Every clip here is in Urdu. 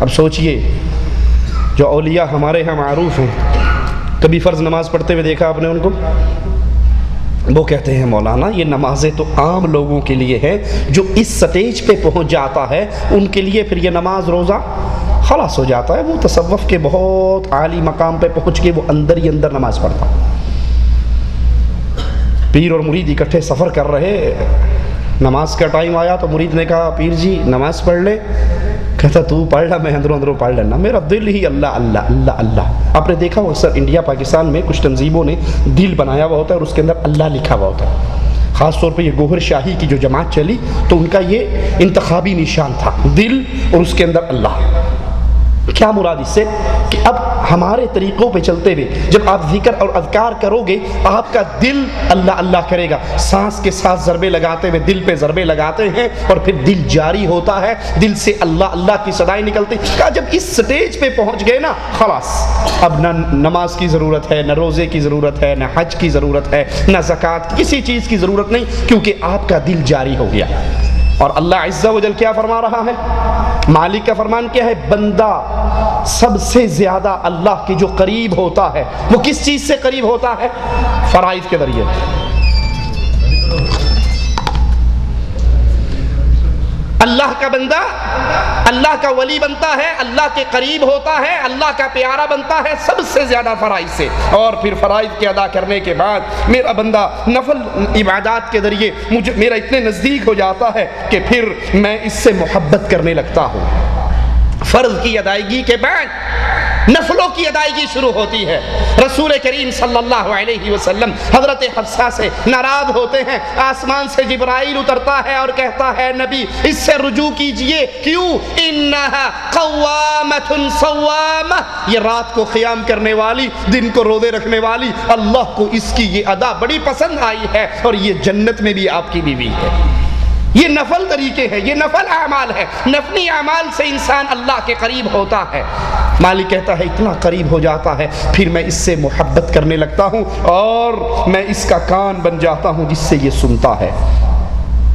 اب سوچئے جو اولیاء ہمارے ہاں معروف ہیں، کبھی فرض نماز پڑھتے ہوئے دیکھا آپ نے ان کو؟ وہ کہتے ہیں مولانا یہ نمازیں تو عام لوگوں کے لیے ہے، جو اس سٹیج پہ پہنچ جاتا ہے ان کے لیے پھر یہ نماز روزہ خلاص ہو جاتا ہے، وہ تصوف کے بہت عالی مقام پہ پہنچ کے وہ اندر ہی اندر نماز پڑھتا۔ پیر اور مرید اکٹھے سفر کر رہے، نماز کا ٹائم آیا تو مرید نے کہا پیر جی نماز پڑھ لے، کہتا تو پڑھ لا، میں اندروں اندروں پڑھ لینا، میرا دل ہی اللہ اللہ اللہ اللہ۔ آپ نے دیکھا وہ اکثر انڈیا پاکستان میں کچھ تنظیموں نے دل بنایا ہوا ہوتا ہے اور اس کے اندر اللہ لکھا ہوا ہوتا ہے، خاص طور پہ یہ گوہر شاہی کی جو جماعت چلی تو ان کا یہ انتخابی نشان تھا، دل اور اس کے اندر اللہ۔ کیا مراد اس سے کہ اب ہمارے طریقوں پہ چلتے ہوئے جب آپ ذکر اور اذکار کرو گے آپ کا دل اللہ اللہ کرے گا، سانس کے ساتھ ضربے لگاتے ہوئے دل پہ ضربے لگاتے ہیں اور پھر دل جاری ہوتا ہے، دل سے اللہ اللہ کی صدائیں نکلتی۔ کہا جب اس سٹیج پہ پہنچ گئے نا خلاص اب نہ نماز کی ضرورت ہے، نہ روزے کی ضرورت ہے، نہ حج کی ضرورت ہے، نہ زکوٰۃ، کسی چیز کی ضرورت نہیں، کیونکہ آپ کا دل جاری ہو گیا۔ اور اللہ عز و جل کیا فرما رہا ہے؟ مالک کا فرمان کیا ہے؟ بندہ سب سے زیادہ اللہ کے جو قریب ہوتا ہے وہ کس چیز سے قریب ہوتا ہے؟ فرائض کے ذریعے۔ اللہ کا بندہ اللہ کا ولی بنتا ہے، اللہ کے قریب ہوتا ہے، اللہ کا پیارا بنتا ہے سب سے زیادہ فرائض سے، اور پھر فرائض کے ادا کرنے کے بعد میرا بندہ نفل عبادات کے ذریعے میرا اتنے نزدیک ہو جاتا ہے کہ پھر میں اس سے محبت کرنے لگتا ہوں۔ فرض کی ادائیگی کے بعد نفلوں کی ادائیگی شروع ہوتی ہے۔ رسول کریم صلی اللہ علیہ وسلم حضرت حفصہ سے ناراض ہوتے ہیں، آسمان سے جبرائیل اترتا ہے اور کہتا ہے نبی اس سے رجوع کیجئے، کیوں؟ انہا قوامۃ صوامہ، یہ رات کو قیام کرنے والی، دن کو روزے رکھنے والی، اللہ کو اس کی یہ ادا بڑی پسند آئی ہے اور یہ جنت میں بھی آپ کی بیوی ہے۔ یہ نفل طریقے ہیں، یہ نفل اعمال ہے، نفلی اعمال سے انسان اللہ کے قریب ہوتا ہے۔ مالک کہتا ہے اتنا قریب ہو جاتا ہے پھر میں اس سے محبت کرنے لگتا ہوں اور میں اس کا کان بن جاتا ہوں جس سے یہ سنتا ہے،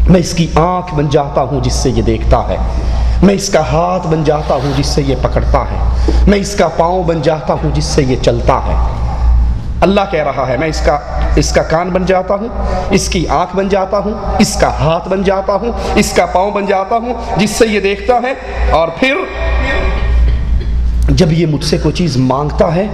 میں اس کی آنکھ بن جاتا ہوں جس سے یہ دیکھتا ہے، میں اس کا ہاتھ بن جاتا ہوں جس سے یہ پکڑتا ہے، میں اس کا پاؤں بن جاتا ہوں جس سے یہ چلتا ہے۔ اللہ کہہ رہا ہے میں اس کا کان بن جاتا ہوں، اس کی آنکھ بن جاتا ہوں، اس کا ہاتھ بن جاتا ہوں، اس کا پاؤں بن جاتا ہوں جس سے یہ دیکھتا ہے، اور پھر جب یہ مجھ سے کوئی چیز مانگتا ہے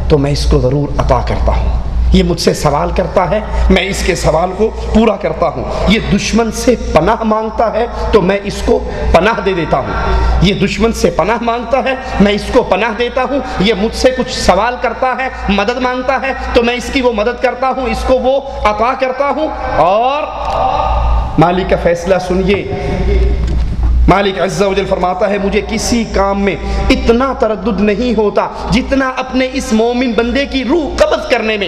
تو میں اس کو ضرور عطا کرتا ہوں، یہ مجھ سے سوال کرتا ہے میں اس کے سوال کو پورا کرتا ہوں، یہ دشمن سے پناہ مانگتا ہے تو میں اس کو پناہ دے دیتا ہوں، یہ دشمن سے پناہ مانگتا ہے میں اس کو پناہ دیتا ہوں، یہ مجھ سے کچھ سوال کرتا ہے مدد مانگتا ہے تو میں اس کی وہ مدد کرتا ہوں، اس کو وہ عطا کرتا ہوں۔ اور مالک کا فیصلہ سنیے، مالک عز و جل فرماتا ہے مجھے کسی کام میں اتنا تردد نہیں ہوتا جتنا اپنے اس مومن بندے کی روح قبض کرنے میں،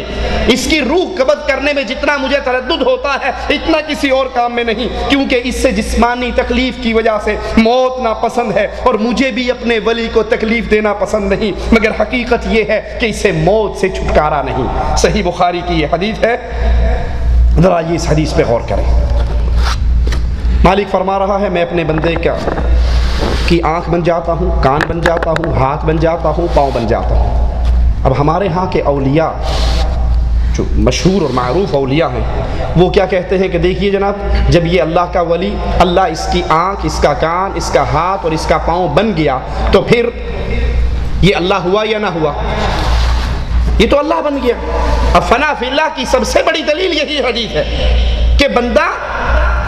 اس کی روح قبض کرنے میں جتنا مجھے تردد ہوتا ہے اتنا کسی اور کام میں نہیں، کیونکہ اس سے جسمانی تکلیف کی وجہ سے موت ناپسند ہے اور مجھے بھی اپنے ولی کو تکلیف دینا پسند نہیں، مگر حقیقت یہ ہے کہ اسے موت سے چھٹکارا نہیں۔ صحیح بخاری کی یہ حدیث ہے، ذرا یہ اس حدیث پہ غور کریں۔ مالک فرما رہا ہے میں اپنے بندے کی آنکھ بن جاتا ہوں، کان بن جاتا ہوں، ہاتھ بن جاتا ہوں، پاؤں بن جاتا ہوں۔ اب ہمارے ہاں کے اولیاء جو مشہور اور معروف اولیاء ہیں وہ کیا کہتے ہیں کہ دیکھیے جناب جب یہ اللہ کا ولی اللہ اس کی آنکھ، اس کا کان، اس کا ہاتھ اور اس کا پاؤں بن گیا تو پھر یہ اللہ ہوا یا نہ ہوا؟ یہ تو اللہ بن گیا۔ اب فنا فی اللہ کی سب سے بڑی دلیل یہی حدیث ہے کہ بندہ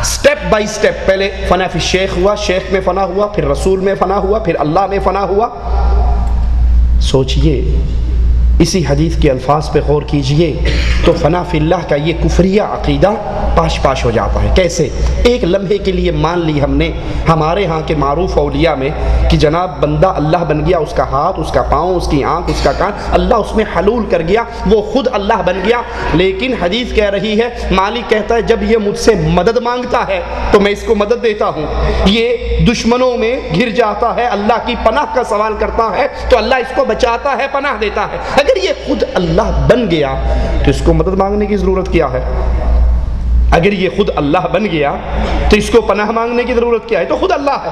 سٹیپ بائی سٹیپ پہلے فنا فی شیخ ہوا، شیخ میں فنا ہوا، پھر رسول میں فنا ہوا، پھر اللہ میں فنا ہوا۔ سوچئے اسی حدیث کے الفاظ پہ غور کیجئے تو فنا فی اللہ کا یہ کفریہ عقیدہ پاش پاش ہو جاتا ہے۔ کیسے؟ ایک لمحے کے لیے مان لی ہم نے ہمارے ہاں کے معروف اولیاء میں کہ جناب بندہ اللہ بن گیا، اس کا ہاتھ، اس کا پاؤں، اس کی آنکھ، اس کا کان، اللہ اس میں حلول کر گیا، وہ خود اللہ بن گیا۔ لیکن حدیث کہہ رہی ہے، مالک کہتا ہے جب یہ مجھ سے مدد مانگتا ہے تو میں اس کو مدد دیتا ہوں، یہ دشمنوں میں گھر جاتا ہے اللہ کی پناہ کا سوال کرتا ہے تو اللہ اس کو بچاتا ہے، پناہ دیتا ہے۔ اگر یہ خود اللہ بن گیا تو اس کو مدد مانگنے کی ضرورت کیا ہے؟ اگر یہ خود اللہ بن گیا تو اس کو پناہ مانگنے کی ضرورت کیا ہے؟ تو خود اللہ ہے۔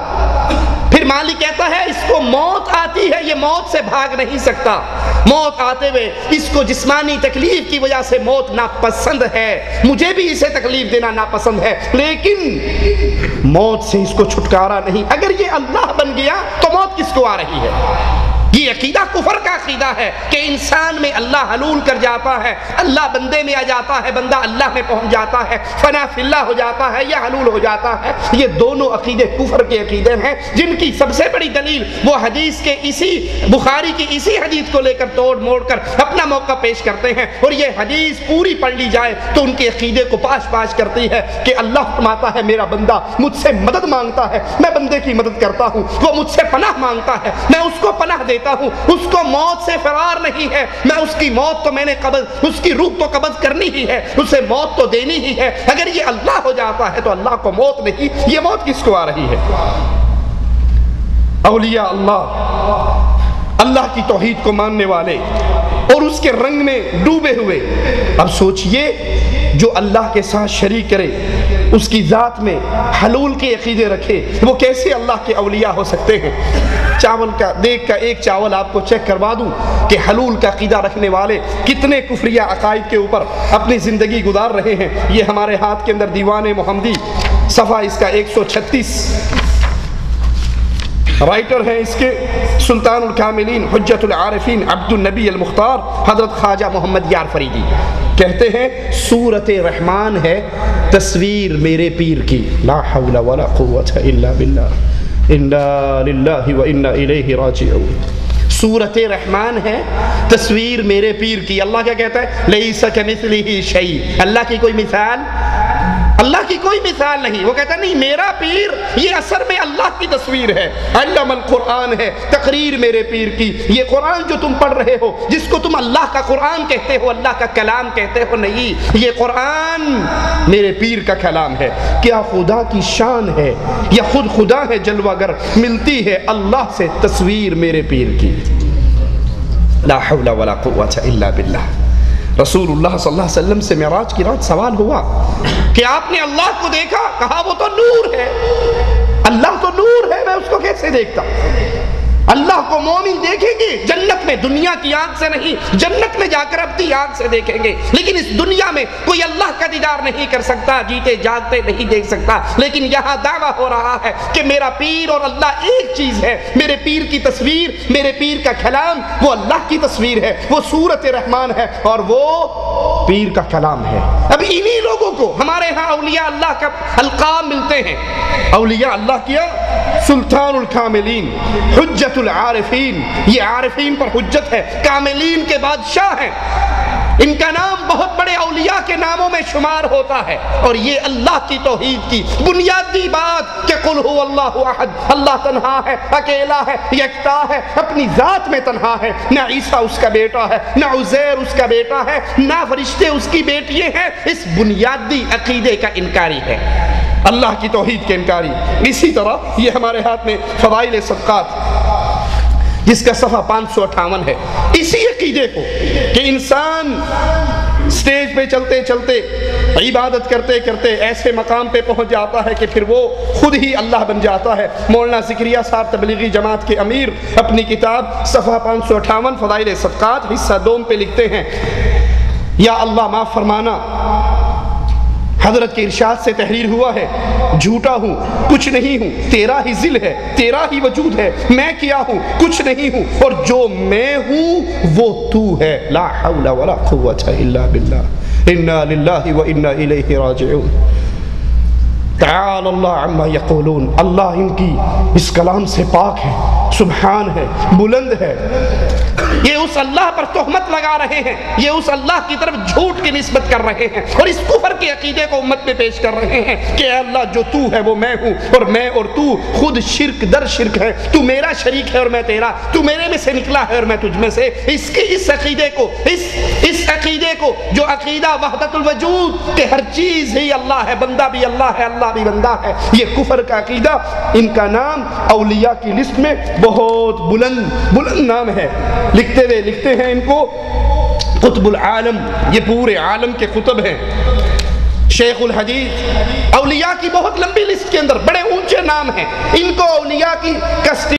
پھر پھر مالک کہتا ہے اس کو موت آتی ہے، یہ موت سے بھاگ نہیں سکتا، موت آتے ہوئے اس کو جسمانی تکلیف کی وجہ سے موت ناپسند ہے، مجھے بھی اسے تکلیف دینا ناپسند ہے، لیکن موت سے اس کو چھٹکارا نہیں۔ اگر یہ اللہ بن گیا تو موت کس کو آ رہی ہے؟ یہ عقیدہ کفر کا عقیدہ ہے کہ انسان میں اللہ حلول کر جاتا ہے، اللہ بندے میں آ جاتا ہے، بندہ اللہ میں پہنچ جاتا ہے، فنا فی اللہ ہو جاتا ہے یا حلول ہو جاتا ہے۔ یہ دونوں عقیدے کفر کے عقیدے ہیں، جن کی سب سے بڑی دلیل وہ حدیث کے اسی بخاری کی اسی حدیث کو لے کر توڑ موڑ کر اپنا موقع پیش کرتے ہیں، اور یہ حدیث پوری پڑھ لی جائے تو ان کے عقیدے کو پاش پاش کرتی ہے کہ اللہ فرماتا ہے میرا بندہ مجھ سے مدد مانگتا ہے، میں بندے کی مدد کرتا ہوں، وہ مجھ سے پناہ مانگتا ہے، میں اس کو پناہ دیتا ہوں، اس کو موت سے فرار نہیں ہے، میں اس کی موت تو میں نے قبض، اس کی روح تو قبض کرنی ہی ہے، اسے موت تو دینی ہی ہے۔ اگر یہ اللہ ہو جاتا ہے تو اللہ کو موت نہیں، یہ موت کس کو آ رہی ہے؟ اولیاء اللہ کی توحید کو ماننے والے اور اس کے رنگ میں ڈوبے ہوئے۔ اب سوچئے جو اللہ کے ساتھ شریک کرے، اس کی ذات میں حلول کے عقیدے رکھے، وہ کیسے اللہ کے اولیاء ہو سکتے ہیں؟ چاول کا دیکھ کا ایک چاول آپ کو چیک کروا دوں کہ حلول کا عقیدہ رکھنے والے کتنے کفریہ عقائد کے اوپر اپنی زندگی گزار رہے ہیں۔ یہ ہمارے ہاتھ کے اندر دیوان محمدی، صفحہ اس کا 136، رائٹر ہیں اس کے سلطان الکاملین حجت العارفین عبد النبی المختار حضرت خواجہ محمد یار فریدی، کہتے ہیں سورۃ رحمان ہے تصویر میرے پیر کی، لا حول ولا قوت الا باللہ، انا للہ و انا الیہ راجعون۔ سورۃ رحمان ہے تصویر میرے پیر کی۔ اللہ کیا کہتا ہے؟ لیس کمثلہ شیء، اللہ کی کوئی مثال، اللہ کی کوئی مثال نہیں۔ وہ کہتا نہیں میرا پیر یہ اثر میں اللہ کی تصویر ہے، علم القرآن ہے تقریر میرے پیر کی۔ یہ قرآن جو تم پڑھ رہے ہو، جس کو تم اللہ کا قرآن کہتے ہو، اللہ کا کلام کہتے ہو، نہیں، یہ قرآن میرے پیر کا کلام ہے۔ کیا خدا کی شان ہے یا خود خدا ہے جلوہ گر، ملتی ہے اللہ سے تصویر میرے پیر کی۔ لا حول ولا قوت الا باللہ۔ رسول اللہ صلی اللہ علیہ وسلم سے معراج کی رات سوال ہوا کہ آپ نے اللہ کو دیکھا؟ کہا وہ تو نور ہے، اللہ تو نور ہے، میں اس کو کیسے دیکھتا؟ اللہ کو مومن دیکھیں گے جنت میں، دنیا کی آنکھ سے نہیں، جنت میں جا کر اپنی آنکھ سے دیکھیں گے، لیکن اس دنیا میں کوئی اللہ کا دیدار نہیں کر سکتا، جیتے جاگتے نہیں دیکھ سکتا۔ لیکن یہاں دعویٰ ہو رہا ہے کہ میرا پیر اور اللہ ایک چیز ہے، میرے پیر کی تصویر، میرے پیر کا کلام وہ اللہ کی تصویر ہے، وہ سورۃ رحمان ہے اور وہ پیر کا کلام ہے۔ اب انہی لوگوں کو ہمارے ہاں اولیاء اللہ کا القاب ملتے ہیں۔ اولیاء اللہ کیا؟ سلطان الکاملین، حجت العارفین، یہ عارفین پر حجت ہے، کاملین کے بادشاہ ہیں، ان کا نام بہت بڑے اولیاء کے ناموں میں شمار ہوتا ہے۔ اور یہ اللہ کی توحید کی بنیادی بات کہ قل هو اللہ احد، اللہ تنہا ہے، اکیلا ہے، یکتا ہے، اپنی ذات میں تنہا ہے، نہ عیسیٰ اس کا بیٹا ہے، نہ عزیر اس کا بیٹا ہے، نہ فرشتے اس کی بیٹیاں ہیں۔ اس بنیادی عقیدے کا انکاری ہے، اللہ کی توحید کے انکاری۔ اسی طرح یہ ہمارے ہاتھ میں فضائل صدقات، جس کا صفحہ 558 ہے، اسی عقیدے کو کہ انسان سٹیج پہ چلتے چلتے عبادت کرتے کرتے ایسے مقام پہ پہنچ جاتا ہے کہ پھر وہ خود ہی اللہ بن جاتا ہے۔ مولانا زکریا صاحب تبلیغی جماعت کے امیر اپنی کتاب صفحہ 558 فضائل صدقات حصہ دوم پہ لکھتے ہیں، یا اللہ معاف فرمانا، حضرت کے ارشاد سے تحریر ہوا ہے، جھوٹا ہوں، کچھ نہیں ہوں، تیرا ہی ذل ہے، تیرا ہی وجود ہے، میں کیا ہوں، کچھ نہیں ہوں، اور جو میں ہوں وہ تو ہے۔ لا حول ولا قوت الا باللہ، انا للہ و انا الیہ راجعون۔ تعالی اللہ عما یقولون، اللہ ان کی اس کلام سے پاک ہے، سبحان ہے، بلند ہے۔ یہ اس اللہ پر تہمت لگا رہے ہیں، یہ اس اللہ کی طرف جھوٹ کی نسبت کر رہے ہیں، اور اس کفر کے عقیدے کو امت میں پیش کر رہے ہیں کہ اے اللہ جو تو ہے وہ میں ہوں، اور میں اور تو خود شرک در شرک ہے، تو میرا شریک ہے اور میں تیرا، تو میرے میں سے نکلا ہے اور میں تجھ میں سے۔ اس عقیدے کو، اس عقیدے کو جو عقیدہ وحدت الوجود کہ ہر چیز ہی اللہ ہے، بندہ بھی اللہ ہے، اللہ بھی بندہ ہے، یہ کفر کا عقیدہ، ان کا نام اولیاء کی لسٹ میں بہت بلند نام ہے۔ لکھتے ہیں ان کو قطب العالم، یہ پورے عالم کے قطب ہیں۔ شیخ الحدیث اولیاء کی بہت لمبی لسٹ کے اندر بڑے اونچے نام ہیں، ان کو اولیاء کی کسٹی